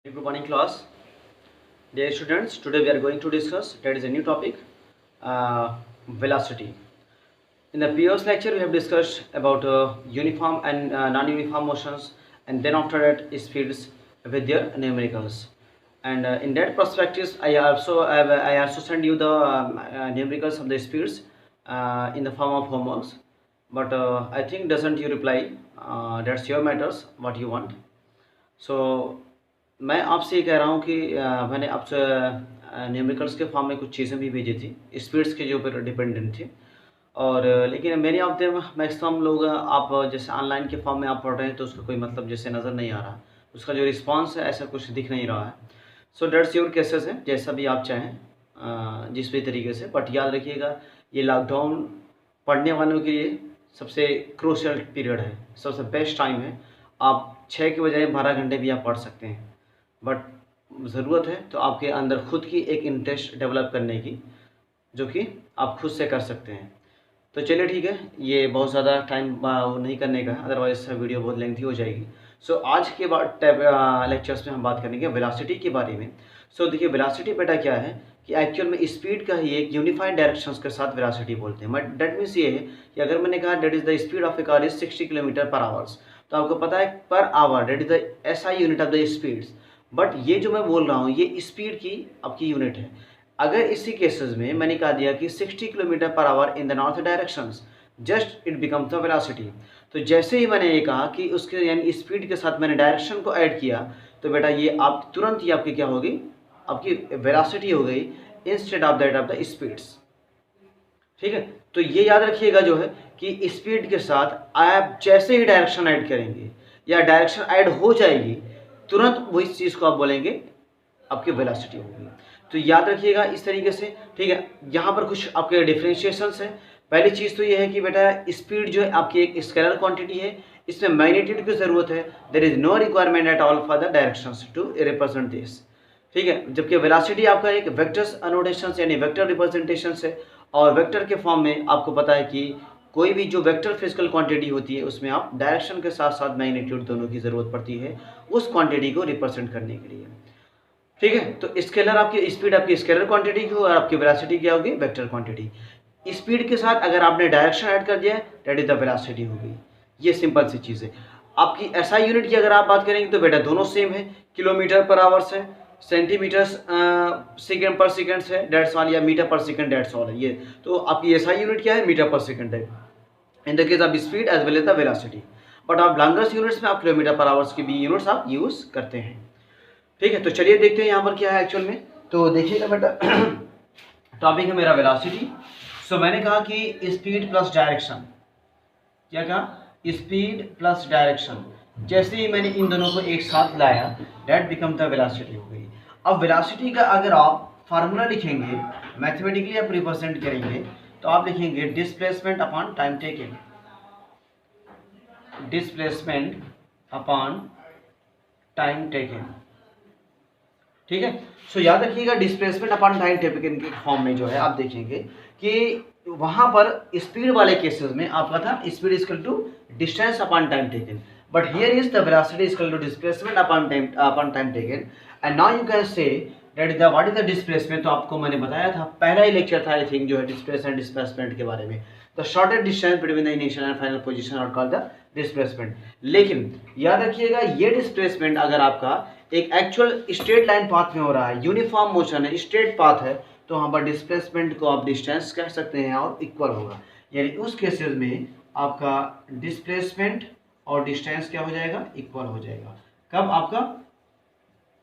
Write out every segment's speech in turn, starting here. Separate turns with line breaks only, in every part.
Good morning, class. Dear students, today we are going to discuss that is a new topic, velocity. In the previous lecture, we have discussed about uniform and non-uniform motions, and then after that, speeds with their numericals. And in that perspective, I also send you the numericals of the speeds in the form of homeworks. But I think doesn't you reply? That's your matters. What you want. सो मैं आपसे ये कह रहा हूँ कि मैंने आपसे numericals के फॉर्म में कुछ चीज़ें भी भेजी थी, स्पीड्स के जो ऊपर डिपेंडेंट थी। और लेकिन मेनी ऑफ देम मैक्सिमम लोग आप जैसे ऑनलाइन के फॉर्म में आप पढ़ रहे हैं तो उसका कोई मतलब जैसे नज़र नहीं आ रहा, उसका जो रिस्पॉन्स है ऐसा कुछ दिख नहीं रहा है। सो डेट्स योर केसेस है, जैसा भी आप चाहें जिस भी तरीके से। बट याद रखिएगा ये लॉकडाउन पढ़ने वालों के लिए सबसे क्रूशियल पीरियड है, सबसे बेस्ट टाइम है। आप 6 के बजाय 12 घंटे भी आप पढ़ सकते हैं, बट ज़रूरत है तो आपके अंदर खुद की एक इंटरेस्ट डेवलप करने की, जो कि आप खुद से कर सकते हैं। तो चलिए ठीक है, ये बहुत ज़्यादा टाइम नहीं करने का, अदरवाइज वीडियो बहुत लेंथी हो जाएगी। सो आज के बाद लेक्चर्स में हम बात करेंगे वेलोसिटी के बारे में। सो देखिए वेलोसिटी बेटा क्या है कि एक्चुअल में स्पीड का ही एक यूनिफाइड डायरेक्शंस के साथ वेलोसिटी बोलते हैं। बट डेट मीन्स ये है कि अगर मैंने कहा that is the speed of a car is 60 kilometre per hours, तो आपको पता है per hour that is the SI unit of the speeds. But ये जो मैं बोल रहा हूँ ये स्पीड की आपकी यूनिट है। अगर इसी केसेस में मैंने कहा दिया कि 60 kilometre per hour in the north directions, just it becomes the velocity. तो जैसे ही मैंने ये कहा कि उसके यानी स्पीड के साथ मैंने डायरेक्शन को ऐड किया, तो बेटा ये आप तुरंत ही आपकी क्या होगी, आपकी वेलोसिटी हो गई instead of that of the speeds. ठीक है, तो ये याद रखिएगा जो है कि स्पीड के साथ आप जैसे ही डायरेक्शन ऐड करेंगे या डायरेक्शन ऐड हो जाएगी, तुरंत वो इस चीज़ को आप बोलेंगे आपकी वेलोसिटी होगी। तो याद रखिएगा इस तरीके से। ठीक है, यहाँ पर कुछ आपके डिफ्रेंशिएशंस है। पहली चीज़ तो ये है कि बेटा स्पीड जो है आपकी एक स्केलर क्वांटिटी है, इसमें मैग्नीट्यूड की ज़रूरत है। There is no requirement at all for the directions to represent this. ठीक है, जबकि वेलोसिटी आपका एक वेक्टर्स अनोटेशन यानी वेक्टर रिप्रेजेंटेशन है, और वेक्टर के फॉर्म में आपको पता है कि कोई भी जो वेक्टर फिजिकल क्वांटिटी होती है उसमें आप डायरेक्शन के साथ साथ मैग्नीट्यूड दोनों की ज़रूरत पड़ती है उस क्वांटिटी को रिप्रेजेंट करने के लिए। ठीक है, तो स्केलर आपकी स्पीड आपकी स्केलर क्वांटिटी की और आपकी वेलोसिटी क्या होगी, वेक्टर क्वांटिटी। स्पीड के साथ अगर आपने डायरेक्शन ऐड कर दिया दैट इज द वेलोसिटी होगी। ये सिंपल सी चीज़ है। आपकी एसआई यूनिट की अगर आप बात करेंगे तो बेटा दोनों सेम है, किलोमीटर पर आवर्स है, सेंटीमीटर्स सेकेंड पर सेकेंड है डेट्स ऑल, या metre per second that's all है। ये तो आपकी एसआई यूनिट क्या है, मीटर पर सेकेंड है in the case of speed as well as the velocity. But आप लॉन्गेस्ट यूनिट्स में आप किलोमीटर पर आवर्स की भी यूनिट्स आप यूज़ करते हैं। ठीक है, तो चलिए देखते हैं यहाँ पर क्या है एक्चुअल में। तो देखिएगा बेटा टॉपिक है मेरा वेलोसिटी। सो मैंने कहा कि स्पीड प्लस डायरेक्शन, क्या कहा, स्पीड प्लस डायरेक्शन। जैसे ही मैंने इन दोनों को एक साथ लाया दैट बिकम द वेलोसिटी हो गई। अब वेलोसिटी का अगर आप फार्मूला लिखेंगे, मैथमेटिकली आप रिप्रेजेंट करेंगे, तो आप लिखेंगे displacement upon time taken, displacement upon time taken. ठीक है, सो याद रखिएगा डिस्प्लेसमेंट अपॉन टाइम टेकन के फॉर्म में जो है आप देखेंगे कि वहां पर स्पीड वाले केसेस में आपका था speed is equal to distance upon time taken, but here is the velocity is equal to displacement upon time taken. And now you can say that is the what is the displacement. तो आपको मैंने बताया था, पहला ही lecture था I think जो है displacement के बारे में, the shortest distance between the initial and final position are called the displacement. लेकिन याद रखिएगा ये डिस्प्लेसमेंट अगर आपका एक एक्चुअल स्ट्रेट लाइन पाथ में हो रहा है, यूनिफॉर्म मोशन है, स्ट्रेट पाथ है, तो वहाँ पर डिस्प्लेसमेंट को आप डिस्टेंस कह सकते हैं और इक्वल होगा। यानी उस केसेस में आपका डिस्प्लेसमेंट और डिस्टेंस क्या हो जाएगा, इक्वल हो जाएगा। कब आपका,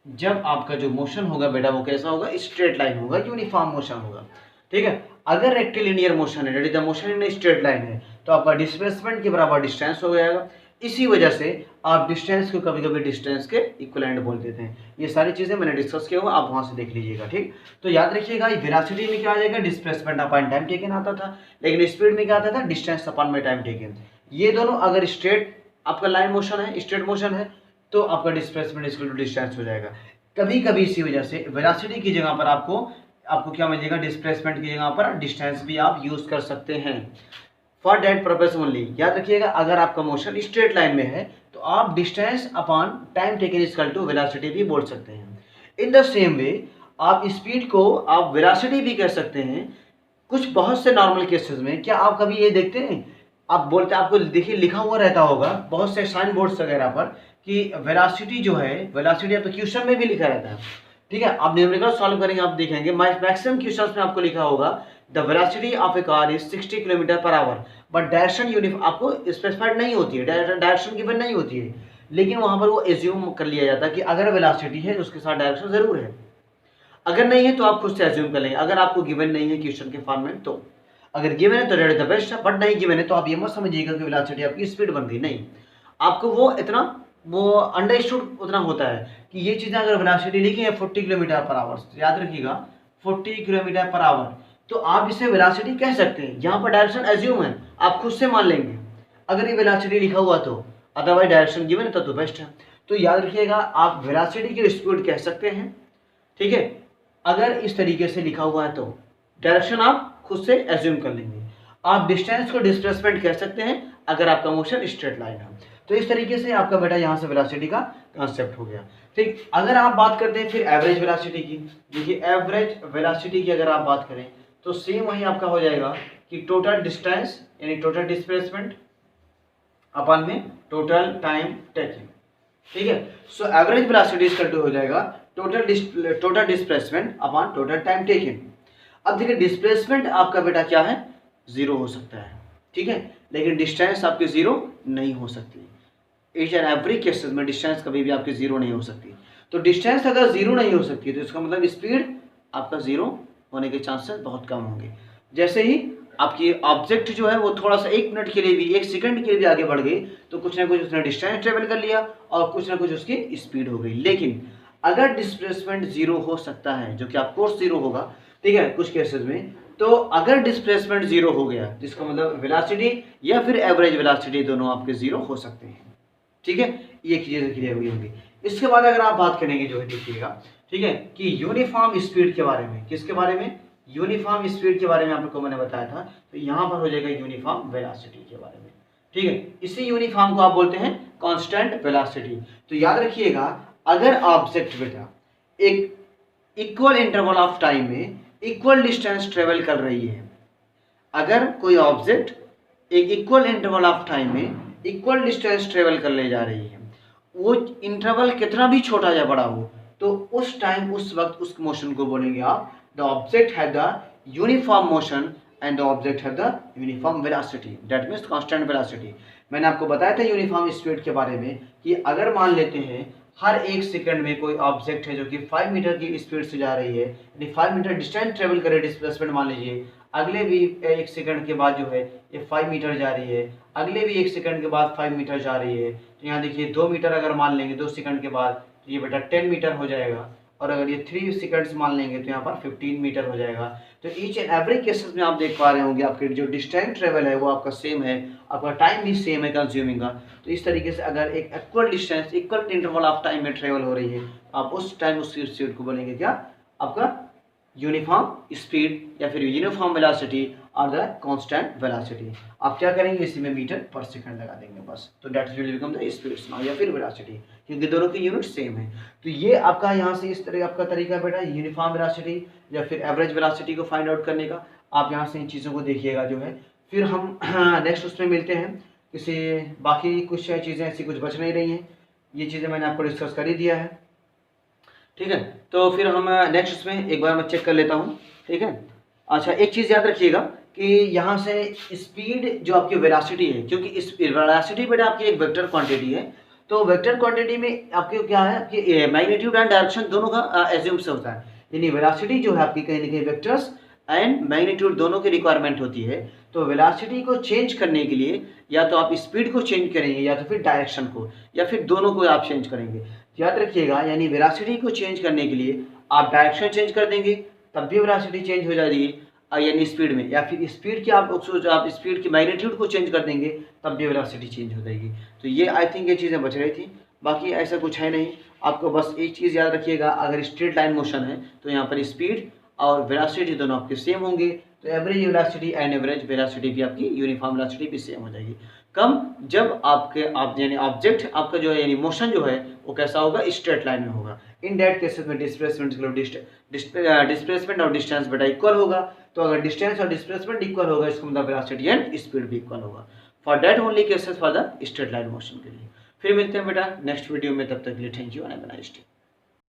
जब आपका जो मोशन होगा बेटा वो कैसा होगा, स्ट्रेट लाइन होगा, यूनिफॉर्म मोशन होगा। ठीक है, अगर रेक्टिलिनियर मोशन है that is the motion in straight line है, तो आपका डिस्प्लेसमेंट के बराबर डिस्टेंस हो जाएगा। इसी वजह से आप डिस्टेंस को कभी कभी डिस्टेंस के इक्विवेलेंट बोल देते हैं। ये सारी चीज़ें मैंने डिस्कस किया हुआ, आप वहाँ से देख लीजिएगा। ठीक, तो याद रखिएगा वेलोसिटी में क्या आ जाएगा, डिस्प्लेसमेंट अपॉन टाइम टेकन आता था, लेकिन स्पीड में क्या आता था, डिस्टेंस अपॉन में टाइम टेकन। ये दोनों अगर स्ट्रेट आपका लाइन मोशन है, स्ट्रेट मोशन है, तो आपका डिस्प्लेसमेंट इक्वल टू डिस्टेंस हो जाएगा। कभी कभी इसी वजह से वेलोसिटी की जगह पर आपको क्या मिलेगा, डिस्प्लेसमेंट की जगह पर डिस्टेंस भी आप यूज़ कर सकते हैं फॉर दैट पर्पस ओनली। याद रखिएगा अगर आपका मोशन स्ट्रेट लाइन में है तो आप distance upon time taken equal to velocity भी बोल सकते हैं। इन द सेम वे आप स्पीड को आप वेलोसिटी भी कह सकते हैं। कुछ बहुत से नॉर्मल केसेस में क्या आप कभी ये देखते हैं, आप बोलते हैं, आपको देखिए लिखा हुआ रहता होगा बहुत से साइन बोर्ड्स वगैरह पर कि वेलोसिटी जो है, वेलोसिटी तो क्वेश्चन में भी लिखा रहता है, ठीक है। आप न्यूमेरिकल सॉल्व करेंगे, आप देखेंगे मैक्सिमम क्वेश्चंस में आपको लिखा होगा the velocity of a car is 60 kilometre per hour, but direction uniform आपको स्पेसिफाइड नहीं होती है, डायरेक्शन गिवन नहीं होती है, लेकिन वहां पर वो एज्यूम कर लिया जाता है कि अगर वेलोसिटी है तो उसके साथ डायरेक्शन जरूर है। अगर नहीं है तो आप खुद से एज्यूम कर लेंगे, अगर आपको गिवन नहीं है क्वेश्चन के फॉर्म में, तो अगर गिवन है तो that is the best, but नहीं गिवन है तो आप ये मत समझिएगा कि वेलोसिटी आपकी स्पीड बन गई, नहीं। आपको वो इतना वो अंडरस्टूड उतना होता है कि ये चीज़ें अगर वेलोसिटी लिखी है 40 किलोमीटर पर आवर, तो याद रखिएगा 40 किलोमीटर पर आवर, तो आप इसे वेलोसिटी कह सकते हैं। यहाँ पर डायरेक्शन एज्यूम है, आप खुद से मान लेंगे अगर ये वेलोसिटी लिखा हुआ तो, अदरवाइज डायरेक्शन गिवन है तो बेस्ट है। तो याद रखिएगा आप वेलोसिटी की स्पीड कह सकते हैं, ठीक है, अगर इस तरीके से लिखा हुआ है तो। डायरेक्शन आप खुद से एज्यूम कर लेंगे। आप डिस्टेंस को डिस्प्लेसमेंट कह सकते हैं अगर आपका मोशन स्ट्रेट लाइन है। तो इस तरीके से आपका बेटा यहाँ से वेलोसिटी का कॉन्सेप्ट हो गया, ठीक। अगर आप बात करते हैं फिर एवरेज वेलोसिटी की, देखिए एवरेज वेलोसिटी की अगर आप बात करें तो सेम वही आपका हो जाएगा कि टोटल डिस्टेंस यानी टोटल डिस्प्लेसमेंट अपन में टोटल टाइम टेकिंग, ठीक है। So average velocity equal to हो जाएगा total displacement upon total time taking. अब देखिए डिस्प्लेसमेंट आपका बेटा क्या है, जीरो हो सकता है, ठीक है, लेकिन डिस्टेंस आपकी जीरो नहीं हो सकती। ईच एंड एवरी केसेस में डिस्टेंस कभी भी आपकी जीरो नहीं हो सकती। तो डिस्टेंस अगर जीरो नहीं हो सकती तो इसका मतलब स्पीड आपका जीरो होने के चांसेस बहुत कम होंगे। जैसे ही आपकी ऑब्जेक्ट जो है वो थोड़ा सा 1 मिनट के लिए भी, 1 सेकंड के लिए भी आगे बढ़ गई तो कुछ ना कुछ उसने डिस्टेंस ट्रेवल कर लिया और कुछ ना कुछ उसकी स्पीड हो गई। लेकिन अगर डिस्प्लेसमेंट जीरो हो सकता है, जो कि ऑफकोर्स जीरो होगा, ठीक है, कुछ केसेस में, तो अगर डिस्प्लेसमेंट जीरो हो गया जिसका मतलब वेलोसिटी या फिर एवरेज वेलोसिटी दोनों आपके जीरो हो सकते हैं, ठीक है। ये चीजें क्लियर हुई होंगी। इसके बाद अगर आप बात करेंगे जो है देखिएगा, ठीक है, कि यूनिफॉर्म स्पीड के बारे में, किसके बारे में, यूनिफॉर्म स्पीड के बारे में आपको मैंने बताया था, तो यहाँ पर हो जाएगा यूनिफॉर्म वेलोसिटी के बारे में, ठीक है। इसी यूनिफॉर्म को आप बोलते हैं कांस्टेंट वेलोसिटी। तो याद रखिएगा अगर ऑब्जेक्ट बेटा एक इक्वल इंटरवल ऑफ टाइम में इक्वल डिस्टेंस ट्रेवल कर रही है, अगर कोई ऑब्जेक्ट एक इक्वल इंटरवल ऑफ टाइम में इक्वल डिस्टेंस ट्रेवल कर ले जा रही है, वो इंटरवल कितना भी छोटा या बड़ा हो, तो उस टाइम उस वक्त उस मोशन को बोलेंगे आप the object have the uniform motion and the object have the uniform velocity, that means constant velocity. मैंने आपको बताया था यूनिफॉर्म स्पीड के बारे में कि अगर मान लेते हैं हर 1 सेकंड में कोई ऑब्जेक्ट है जो कि 5 मीटर की स्पीड से जा रही है, यानी 5 मीटर डिस्टेंस ट्रेवल करे, डिस्प्लेसमेंट मान लीजिए, अगले भी 1 सेकंड के बाद जो है ये 5 मीटर जा रही है, अगले भी 1 सेकंड के बाद 5 मीटर जा रही है, तो यहाँ देखिए 2 मीटर अगर मान लेंगे 2 सेकंड के बाद तो ये बेटा 10 मीटर हो जाएगा, और अगर ये 3 सेकंड्स मान लेंगे तो यहाँ पर 15 मीटर हो जाएगा। तो ईच एंड एवरी केसेस में आप देख पा रहे होंगे आपके जो डिस्टेंस ट्रेवल है वो आपका सेम है, आपका टाइम भी सेम है कंज्यूमिंग का। तो इस तरीके से अगर एक equal distance equal interval of time में ट्रेवल हो रही है, आप उस टाइम उस स्पीड को बोलेंगे क्या, आपका यूनिफॉर्म स्पीड या फिर यूनिफॉर्म वेलोसिटी और द कांस्टेंट वेलोसिटी। आप क्या करेंगे, इसी में मीटर पर सेकंड लगा देंगे बस, तो that will become the speed now या फिर वेलोसिटी, क्योंकि दोनों की यूनिट सेम है। तो ये आपका यहाँ से इस तरह आपका तरीका बेटा यूनिफॉर्म वेलोसिटी या फिर एवरेज वेलोसिटी को फाइंड आउट करने का। आप यहाँ से इन चीज़ों को देखिएगा जो है, फिर हम नेक्स्ट उसमें मिलते हैं किसी बाकी कुछ चीज़ें ऐसी कुछ बच नहीं रही हैं, ये चीज़ें मैंने आपको डिस्कस कर ही दिया है, ठीक है। तो फिर हम नेक्स्ट उसमें एक बार मैं चेक कर लेता हूँ, ठीक है। अच्छा एक चीज़ याद रखिएगा कि यहाँ से स्पीड जो आपकी वेलोसिटी है, क्योंकि इस वेलोसिटी बेटा आपकी एक वेक्टर क्वांटिटी है, तो वेक्टर क्वांटिटी में आपके क्या है, आपकी मैग्नीट्यूड एंड डायरेक्शन दोनों का एज्यूम से होता है, यानी वेलोसिटी जो है आपकी कहीं ना कहीं वेक्टर्स एंड मैग्नीट्यूड दोनों की रिक्वायरमेंट होती है। तो वेलोसिटी को चेंज करने के लिए या तो आप स्पीड को चेंज करेंगे या तो फिर डायरेक्शन को या फिर दोनों को आप चेंज करेंगे। याद रखिएगा यानी वेलोसिटी को चेंज करने के लिए आप डायरेक्शन चेंज कर देंगे तब भी वेलोसिटी चेंज हो जाएगी, यानी स्पीड में, या फिर स्पीड की आप स्पीड की मैग्नीट्यूड को चेंज कर देंगे तब भी वेलोसिटी चेंज हो जाएगी। तो ये आई थिंक ये चीज़ें बच रही थी, बाकी ऐसा कुछ है नहीं। आपको बस एक चीज़ याद रखिएगा, अगर स्ट्रेट लाइन मोशन है तो यहाँ पर स्पीड और वेलोसिटी दोनों आपके सेम होंगे, तो average velocity and average velocity भी आपकी यूनिफॉर्म वेलोसिटी भी सेम हो जाएगी। कम जब आप यानी ऑब्जेक्ट आपका जो है यानी मोशन जो है वो कैसा होगा, स्ट्रेट लाइन में होगा। इन दैट केसेस में डिस्प्लेसमेंट और डिस्टेंस बेटा इक्वल होगा। तो अगर डिस्टेंस और डिस्प्लेसमेंट इक्वल होगा इसका मतलब वेलोसिटी एंड स्पीड भी इक्वल होगा। For that only cases for the straight line motion के लिए। फिर मिलते हैं बेटा नेक्स्ट वीडियो में, तब तक के लिए thank you and have a nice day.